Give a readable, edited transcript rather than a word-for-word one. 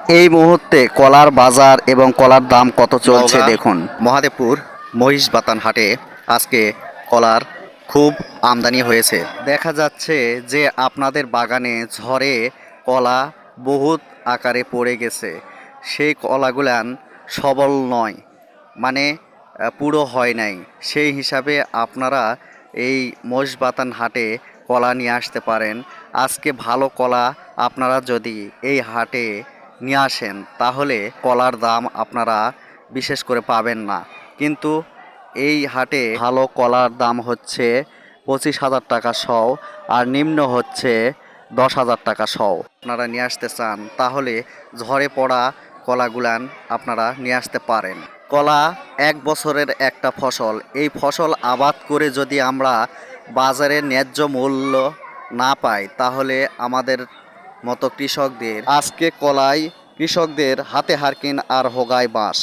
এই মুহূর্তে কলার বাজার এবং কলার দাম কত চলছে নওগাঁ দেখুন। মহাদেবপুর মহিষবাতান হাটে আজকে কলার খুব আমদানি হয়েছে। দেখা যাচ্ছে যে আপনাদের বাগানে ঝড়ে কলা বহুত আকারে পড়ে গেছে। সেই কলাগুলান সবল নয়, মানে পুরো হয় নাই। সেই হিসাবে আপনারা এই মহিষবাতান হাটে কলা নিয়ে আসতে পারেন। আজকে ভালো কলা আপনারা যদি এই হাটে নিয়ে আসেন তাহলে কলার দাম আপনারা বিশেষ করে পাবেন না। কিন্তু এই হাটে ভালো কলার দাম হচ্ছে 25,000 টাকা সও, আর নিম্ন হচ্ছে 10,000 টাকা সও। আপনারা নিয়ে আসতে চান তাহলে ঝড়ে পড়া কলাগুলান আপনারা নিয়ে আসতে পারেন। কলা এক বছরের একটা ফসল। এই ফসল আবাদ করে যদি আমরা বাজারে ন্যায্য মূল্য না পাই তাহলে আমাদের মতো কৃষকদের আজকে কলাই কৃষকদের হাতে হারকিন আর হোগায় বাঁশ।